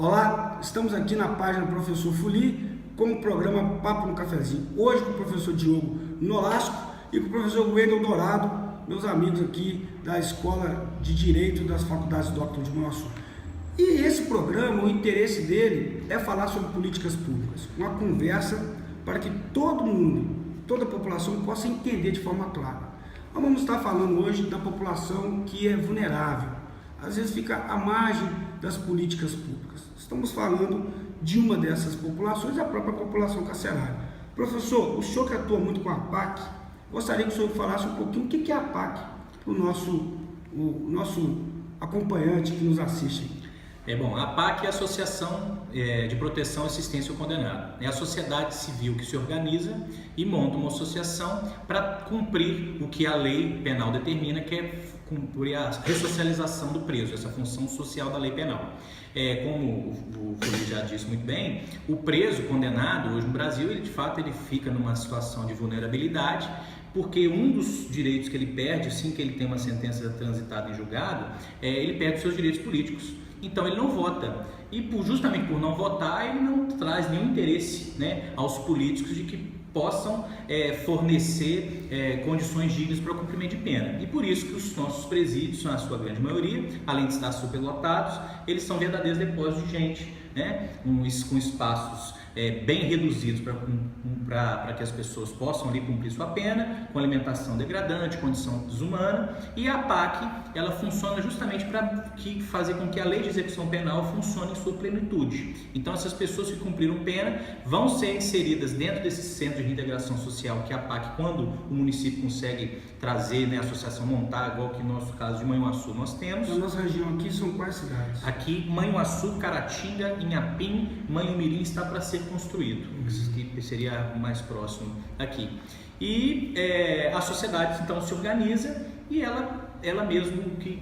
Olá, estamos aqui na página Professor Fuli com o programa Papo no Cafezinho. Hoje com o professor Diogo Nolasco e com o professor Wendel Dourado, meus amigos aqui da Escola de Direito das Faculdades Dr. de Manhuaçu. E esse programa, o interesse dele é falar sobre políticas públicas, uma conversa para que todo mundo, toda a população possa entender de forma clara. Nós vamos estar falando hoje da população que é vulnerável, às vezes fica à margem das políticas públicas. Estamos falando de uma dessas populações, a própria população carcerária. Professor, o senhor que atua muito com a APAC, gostaria que o senhor falasse um pouquinho o que é a APAC para o nosso acompanhante que nos assiste. A APAC é a Associação de Proteção e Assistência ao Condenado. É a sociedade civil que se organiza e monta uma associação para cumprir o que a lei penal determina, que é cumprir a ressocialização do preso, essa função social da lei penal. Como o Fuli já disse muito bem, o preso condenado hoje no Brasil, ele de fato fica numa situação de vulnerabilidade, porque um dos direitos que ele perde, assim que ele tem uma sentença transitada em julgado, ele perde os seus direitos políticos. Então ele não vota, e justamente por não votar ele não traz nenhum interesse, aos políticos de que possam fornecer condições dignas para o cumprimento de pena. E por isso que os nossos presídios, na sua grande maioria, além de estar superlotados, eles são verdadeiros depósitos de gente, com espaços bem reduzidos para que as pessoas possam ali cumprir sua pena, com alimentação degradante, condição desumana. E a APAC, ela funciona justamente para fazer com que a lei de execução penal funcione em sua plenitude. Então essas pessoas que cumpriram pena vão ser inseridas dentro desse centro de reintegração social que a APAC, quando o município consegue trazer, a associação montar, igual que no nosso caso de Manhuaçu nós temos. Na nossa região aqui são quais cidades? Aqui, Manhuaçu, Caratinga, Inhapim, Manhumirim está para ser construído, que seria o mais próximo aqui. E a sociedade então se organiza e ela mesmo que,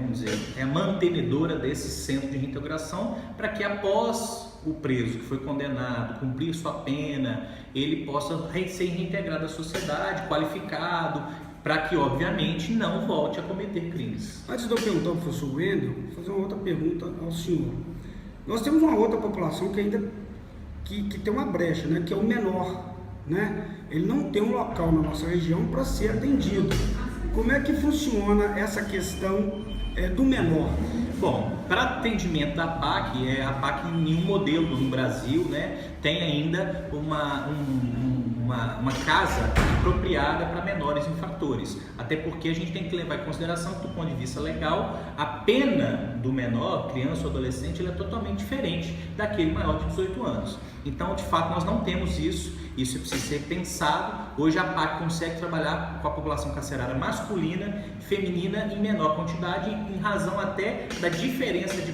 vamos dizer, é a mantenedora desse centro de reintegração, para que após o preso que foi condenado cumprir sua pena, ele possa ser reintegrado à sociedade, qualificado, para que obviamente não volte a cometer crimes. Antes de eu perguntar ao professor Wendel, vou fazer uma outra pergunta ao senhor. Nós temos uma outra população que ainda que tem uma brecha, que é o menor, Ele não tem um local na nossa região para ser atendido. Como é que funciona essa questão do menor? Bom, para atendimento da APAC, a APAC em nenhum modelo no Brasil, tem ainda uma casa apropriada para menores infratores, até porque a gente tem que levar em consideração que, do ponto de vista legal, a pena do menor, criança ou adolescente, ela é totalmente diferente daquele maior de 18 anos. Então, de fato, nós não temos isso precisa ser pensado. Hoje a APAC consegue trabalhar com a população carcerária masculina, feminina em menor quantidade, em razão até da diferença de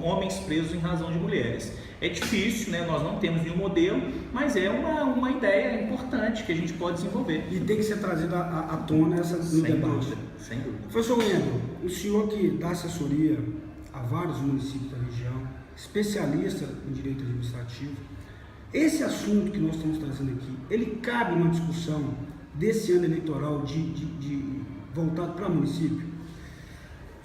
homens presos em razão de mulheres. É difícil, nós não temos nenhum modelo, mas é uma ideia importante que a gente pode desenvolver. E tem que ser trazida à tona no debate. Sem dúvida. Professor Wendel, o senhor que dá assessoria a vários municípios da região, especialista em direito administrativo, esse assunto que nós estamos trazendo aqui, ele cabe numa discussão desse ano eleitoral voltado para o município?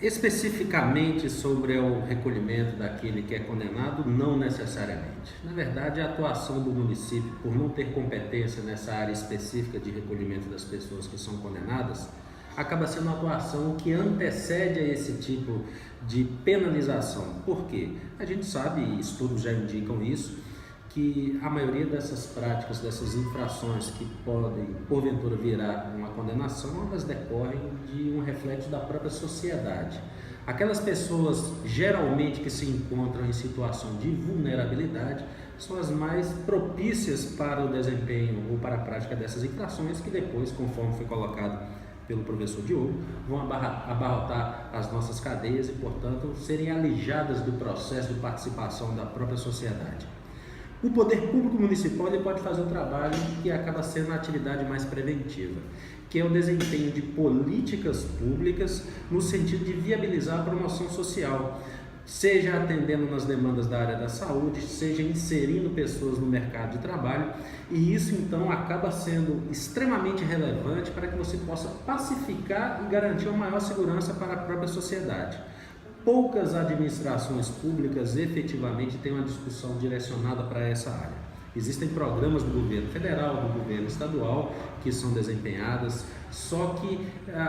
Especificamente sobre o recolhimento daquele que é condenado, não necessariamente. Na verdade, a atuação do município, por não ter competência nessa área específica de recolhimento das pessoas que são condenadas, acaba sendo uma atuação que antecede a esse tipo de penalização. Por quê? A gente sabe, e estudos já indicam isso, que a maioria dessas práticas, dessas infrações que podem, porventura, virar uma condenação, elas decorrem de um reflexo da própria sociedade. Aquelas pessoas, geralmente, que se encontram em situação de vulnerabilidade, são as mais propícias para o desempenho ou para a prática dessas infrações, que depois, conforme foi colocado pelo professor Diogo, vão abarrotar as nossas cadeias e, portanto, serem alijadas do processo de participação da própria sociedade. O poder público municipal ele pode fazer um trabalho que acaba sendo a atividade mais preventiva, que é o desempenho de políticas públicas no sentido de viabilizar a promoção social, seja atendendo nas demandas da área da saúde, seja inserindo pessoas no mercado de trabalho, e isso então acaba sendo extremamente relevante para que você possa pacificar e garantir uma maior segurança para a própria sociedade. poucas administrações públicas efetivamente têm uma discussão direcionada para essa área. Existem programas do governo federal, do governo estadual que são desempenhadas, só que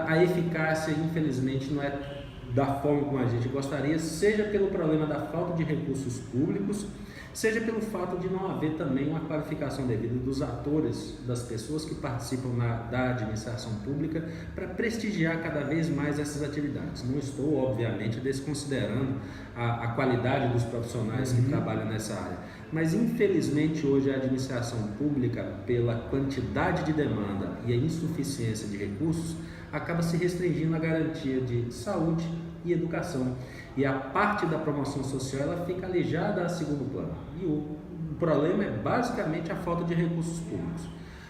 a eficácia, infelizmente, não é da forma como a gente gostaria, seja pelo problema da falta de recursos públicos, seja pelo fato de não haver também uma qualificação devida dos atores, das pessoas que participam da administração pública, para prestigiar cada vez mais essas atividades. Não estou, obviamente, desconsiderando a qualidade dos profissionais que trabalham nessa área, mas infelizmente hoje a administração pública, pela quantidade de demanda e a insuficiência de recursos, acaba se restringindo à garantia de saúde e educação. E a parte da promoção social ela fica alijada a segundo plano. E o problema é basicamente a falta de recursos públicos.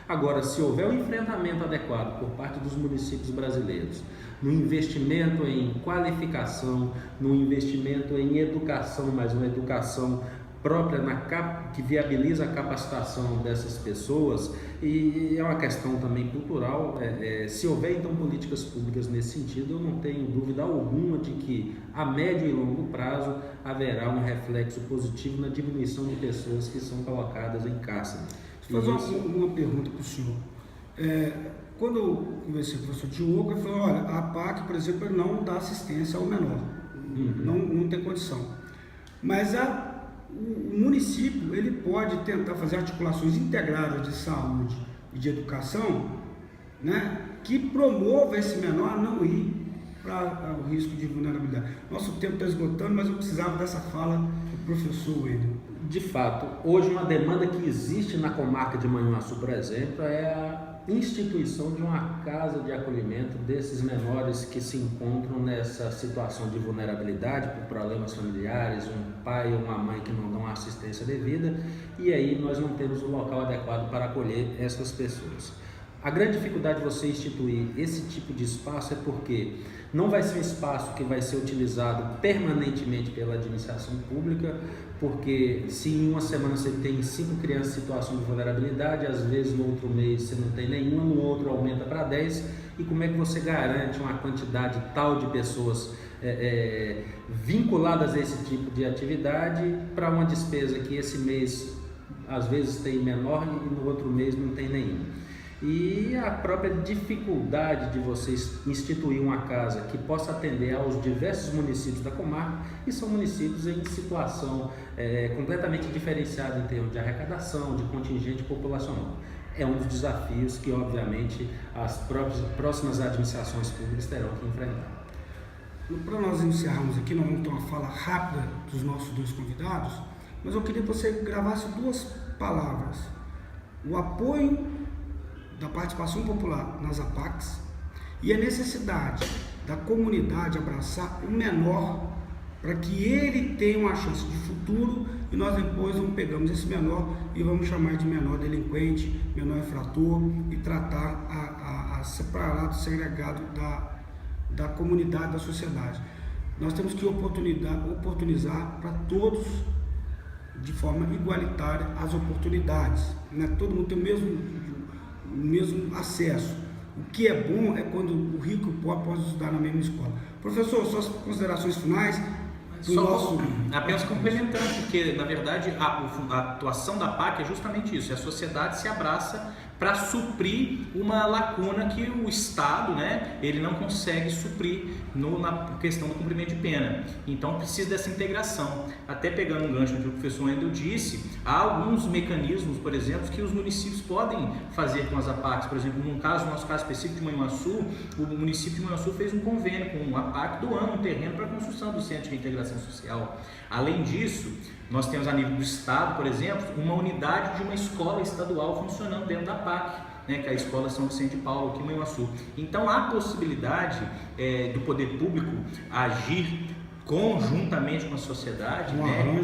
Agora, se houver um enfrentamento adequado por parte dos municípios brasileiros, no investimento em qualificação, no investimento em educação, mas uma educação própria que viabiliza a capacitação dessas pessoas, e é uma questão também cultural, se houver então políticas públicas nesse sentido, eu não tenho dúvida alguma de que a médio e longo prazo haverá um reflexo positivo na diminuição de pessoas que são colocadas em cárcere. Deixa eu fazer uma pergunta para o senhor. Quando eu conversei com o professor Diogo, ele falou, olha, a APAC, por exemplo, não dá assistência ao menor, não tem condição. Mas o município ele pode tentar fazer articulações integradas de saúde e de educação, né, que promova esse menor a não ir para o risco de vulnerabilidade. Nosso tempo está esgotando, mas eu precisava dessa fala do professor Wendel. De fato, hoje uma demanda que existe na comarca de Manhuaçu, por exemplo, é a instituição de uma casa de acolhimento desses menores que se encontram nessa situação de vulnerabilidade por problemas familiares, um pai ou uma mãe que não dão assistência devida, e aí nós não temos o local adequado para acolher essas pessoas. A grande dificuldade de você instituir esse tipo de espaço é porque não vai ser um espaço que vai ser utilizado permanentemente pela administração pública, porque se em uma semana você tem 5 crianças em situação de vulnerabilidade, às vezes no outro mês você não tem nenhuma, no outro aumenta para 10, e como é que você garante uma quantidade tal de pessoas vinculadas a esse tipo de atividade para uma despesa que esse mês às vezes tem menor e no outro mês não tem nenhum? E a própria dificuldade de vocês instituir uma casa que possa atender aos diversos municípios da comarca, e são municípios em situação completamente diferenciada em termos de arrecadação, de contingente populacional. É um dos desafios que, obviamente, as próximas administrações públicas terão que enfrentar. Para nós encerrarmos aqui, nós vamos ter uma fala rápida dos nossos 2 convidados, mas eu queria que você gravasse 2 palavras: o apoio da participação popular nas APACs e a necessidade da comunidade abraçar o menor para que ele tenha uma chance de futuro, e nós depois não pegamos esse menor e vamos chamar de menor delinquente, menor infrator, e tratar a separado, segregado da comunidade, da sociedade. Nós temos que oportunizar para todos de forma igualitária as oportunidades, né? Todo mundo tem o mesmo acesso. O que é bom é quando o rico e o pobre podem estudar na mesma escola. Professor, suas considerações finais? Apenas complementando, porque na verdade a atuação da APAC é justamente isso: a sociedade se abraça para suprir uma lacuna que o Estado, né, ele não consegue suprir na questão do cumprimento de pena. Então precisa dessa integração. Até pegando um gancho do que o professor Wendel disse, há alguns mecanismos, por exemplo, que os municípios podem fazer com as APACs. Por exemplo, no nosso caso específico de Manhuaçu, o município de Manhuaçu fez um convênio com a APAC doando um terreno para a construção do Centro de Integração Social. Além disso, nós temos a nível do Estado, por exemplo, uma unidade de uma escola estadual funcionando dentro da APAC, né, que é a Escola São Vicente de Paulo, aqui em Manhuaçu. Então há possibilidade do poder público agir conjuntamente com a sociedade,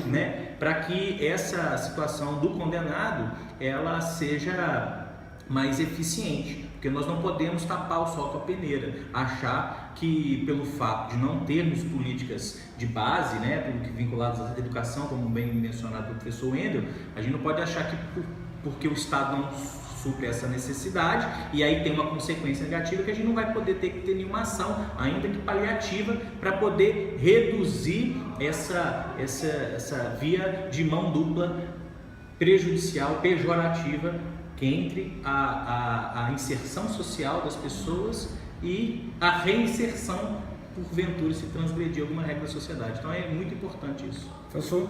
né, para que essa situação do condenado ela seja mais eficiente. Porque nós não podemos tapar o sol com a peneira, achar que pelo fato de não termos políticas de base, né, vinculadas à educação, como bem mencionado pelo professor Wendel, a gente não pode achar que porque o Estado não supre essa necessidade, e aí tem uma consequência negativa que a gente não vai poder ter nenhuma ação, ainda que paliativa, para poder reduzir essa via de mão dupla prejudicial, pejorativa, que entre a inserção social das pessoas e a reinserção, porventura, se transgredir alguma regra da sociedade. Então é muito importante isso. Professor?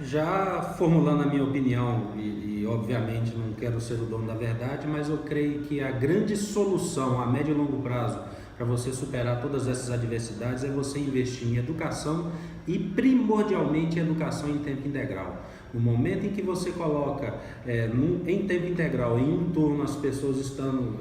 Já formulando a minha opinião, e obviamente não quero ser o dono da verdade, mas eu creio que a grande solução a médio e longo prazo para você superar todas essas adversidades é você investir em educação e primordialmente em educação em tempo integral. No momento em que você coloca em tempo integral, em um turno as pessoas estando,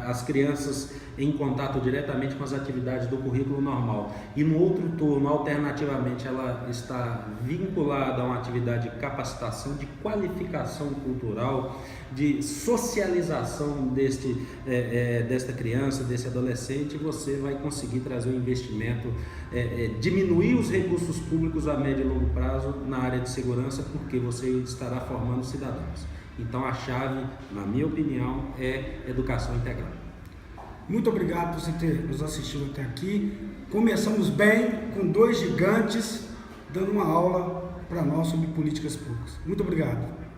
as crianças em contato diretamente com as atividades do currículo normal, e no outro turno, alternativamente, ela está vinculada a uma atividade de capacitação, de qualificação cultural, de socialização desta criança, desse adolescente, você vai conseguir trazer um investimento, diminuir os recursos públicos a médio e longo prazo na área de segurança, porque você estará formando cidadãos. Então a chave, na minha opinião, é educação integral. Muito obrigado por você ter nos assistido até aqui. Começamos bem com dois gigantes dando uma aula para nós sobre políticas públicas. Muito obrigado.